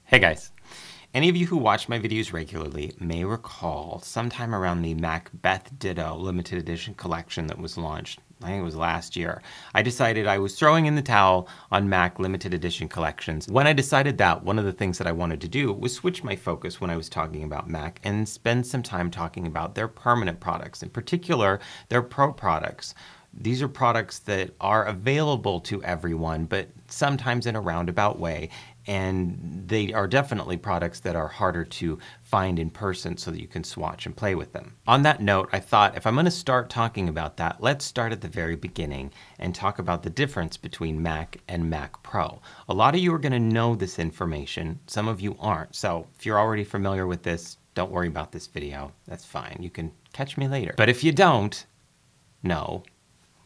Hey guys. Any of you who watch my videos regularly may recall sometime around the Macbeth Ditto limited edition collection that was launched, I think it was last year, I decided I was throwing in the towel on Mac limited edition collections. When I decided that, one of the things that I wanted to do was switch my focus when I was talking about Mac and spend some time talking about their permanent products, in particular their Pro products. These are products that are available to everyone, but sometimes in a roundabout way. And they are definitely products that are harder to find in person so that you can swatch and play with them. On that note, I thought if I'm going to start talking about that, let's start at the very beginning and talk about the difference between Mac and Mac Pro. A lot of you are going to know this information. Some of you aren't. So if you're already familiar with this, don't worry about this video. That's fine. You can catch me later. But if you don't know,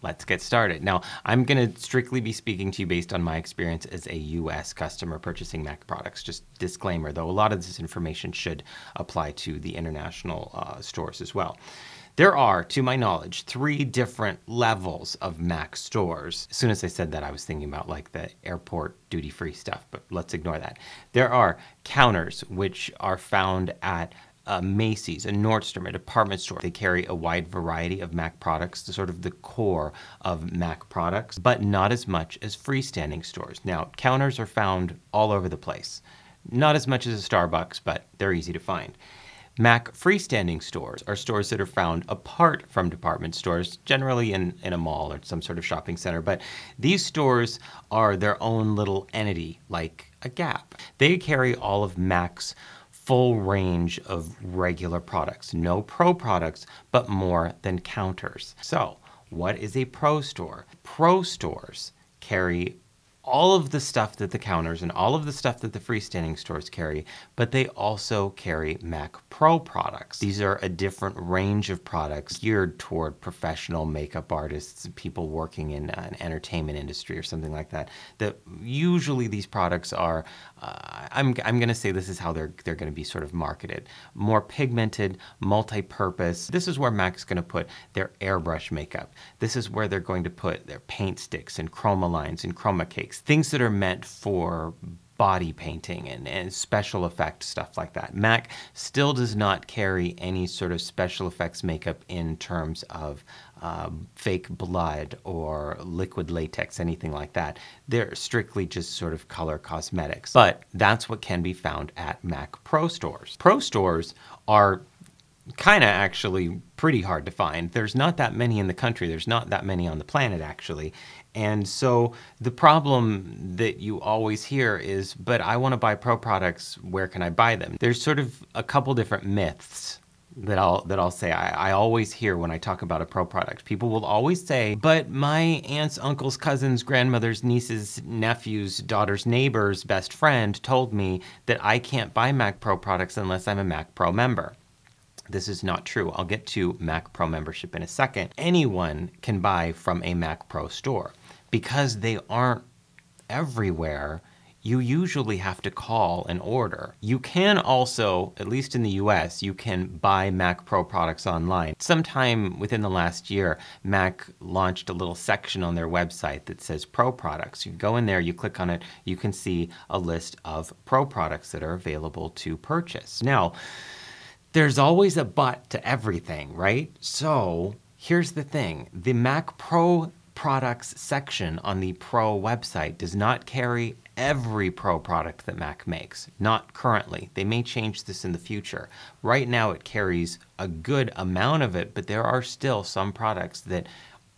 let's get started. Now, I'm going to strictly be speaking to you based on my experience as a US customer purchasing Mac products. Just disclaimer, though, a lot of this information should apply to the international stores as well. There are, to my knowledge, 3 different levels of Mac stores. As soon as I said that, I was thinking about like the airport duty-free stuff, but let's ignore that. There are counters, which are found at Macy's, a Nordstrom, a department store. They carry a wide variety of Mac products, sort of the core of Mac products, but not as much as freestanding stores. Now, counters are found all over the place. Not as much as a Starbucks, but they're easy to find. Mac freestanding stores are stores that are found apart from department stores, generally in a mall or some sort of shopping center, but these stores are their own little entity, like a Gap. They carry all of Mac's full range of regular products. No Pro products, but more than counters. So, what is a Pro store? Pro stores carry all of the stuff that the counters and all of the stuff that the freestanding stores carry, but they also carry Mac Pro products. These are a different range of products geared toward professional makeup artists, people working in an entertainment industry or something like that. That usually these products are, I'm going to say this is how they're going to be sort of marketed. More pigmented, multi-purpose. This is where Mac's going to put their airbrush makeup. This is where they're going to put their paint sticks and chroma lines and chroma cakes. Things that are meant for body painting and special effect stuff like that. Mac still does not carry any sort of special effects makeup in terms of fake blood or liquid latex, anything like that. They're strictly just sort of color cosmetics. But that's what can be found at Mac Pro stores. Pro stores are kind of actually pretty hard to find. There's not that many in the country. There's not that many on the planet, actually. And so the problem that you always hear is, but I want to buy Pro products, where can I buy them? There's sort of a couple different myths that I'll say I always hear when I talk about a Pro product. People will always say, but my aunts, uncles, cousins, grandmothers, nieces, nephews, daughters, neighbors, best friend told me that I can't buy Mac Pro products unless I'm a Mac Pro member. This is not true. I'll get to Mac Pro membership in a second. Anyone can buy from a Mac Pro store. Because they aren't everywhere, you usually have to call and order. You can also, at least in the US, you can buy Mac Pro products online. Sometime within the last year, Mac launched a little section on their website that says Pro products. You go in there, you click on it, you can see a list of Pro products that are available to purchase. Now, there's always a but to everything, right? So here's the thing. The Mac Pro products section on the Pro website does not carry every Pro product that Mac makes. Not currently. They may change this in the future. Right now it carries a good amount of it, but there are still some products that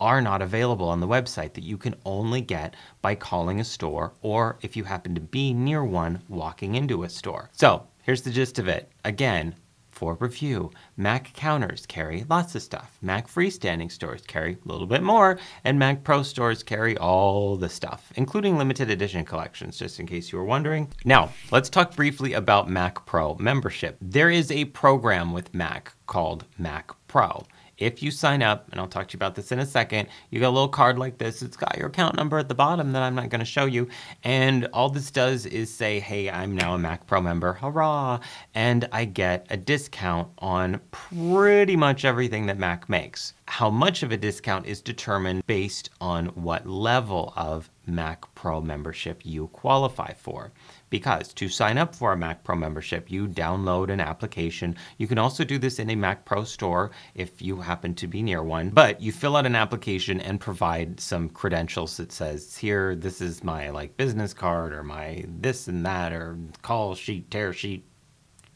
are not available on the website that you can only get by calling a store, or if you happen to be near one, walking into a store. So here's the gist of it. Again, for review, Mac counters carry lots of stuff. Mac freestanding stores carry a little bit more, and Mac Pro stores carry all the stuff, including limited edition collections, just in case you were wondering. Now, let's talk briefly about Mac Pro membership. There is a program with Mac called Mac Pro. If you sign up, and I'll talk to you about this in a second, you get a little card like this. It's got your account number at the bottom that I'm not going to show you. And all this does is say, hey, I'm now a Mac Pro member, hurrah. And I get a discount on pretty much everything that Mac makes. How much of a discount is determined based on what level of Mac Pro membership you qualify for. Because to sign up for a Mac Pro membership, you download an application. You can also do this in a Mac Pro store if you happen to be near one. But you fill out an application and provide some credentials that says, here, this is my like business card or my this and that or call sheet, tear sheet,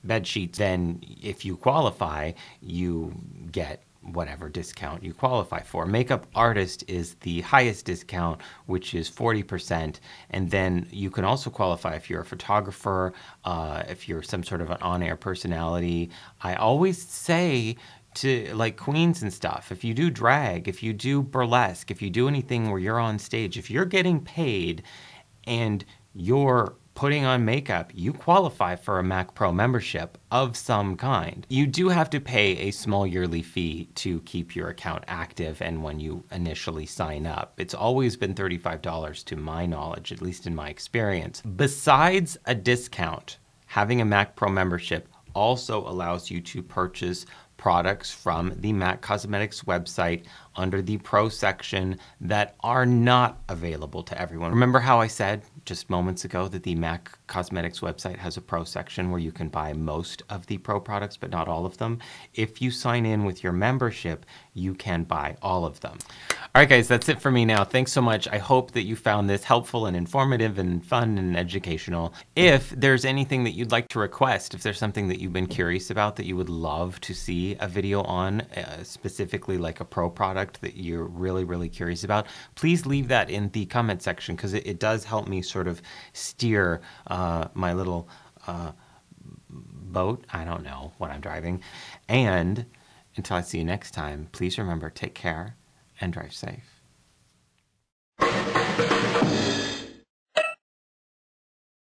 bed sheets. Then if you qualify, you get whatever discount you qualify for. Makeup artist is the highest discount, which is 40%. And then you can also qualify if you're a photographer, if you're some sort of an on-air personality. I always say to like queens and stuff, if you do drag, if you do burlesque, if you do anything where you're on stage, if you're getting paid and you're putting on makeup, you qualify for a Mac Pro membership of some kind. You do have to pay a small yearly fee to keep your account active and when you initially sign up. It's always been $35 to my knowledge, at least in my experience. Besides a discount, having a Mac Pro membership also allows you to purchase products from the MAC Cosmetics website under the Pro section that are not available to everyone. Remember how I said just moments ago that the MAC Cosmetics website has a Pro section where you can buy most of the Pro products, but not all of them? If you sign in with your membership, you can buy all of them. All right, guys, that's it for me now. Thanks so much. I hope that you found this helpful and informative and fun and educational. If there's anything that you'd like to request, if there's something that you've been curious about that you would love to see a video on, specifically like a Pro product that you're really, really curious about, please leave that in the comment section because it does help me sort of steer my little boat. I don't know what I'm driving. And until I see you next time, please remember, take care and drive safe.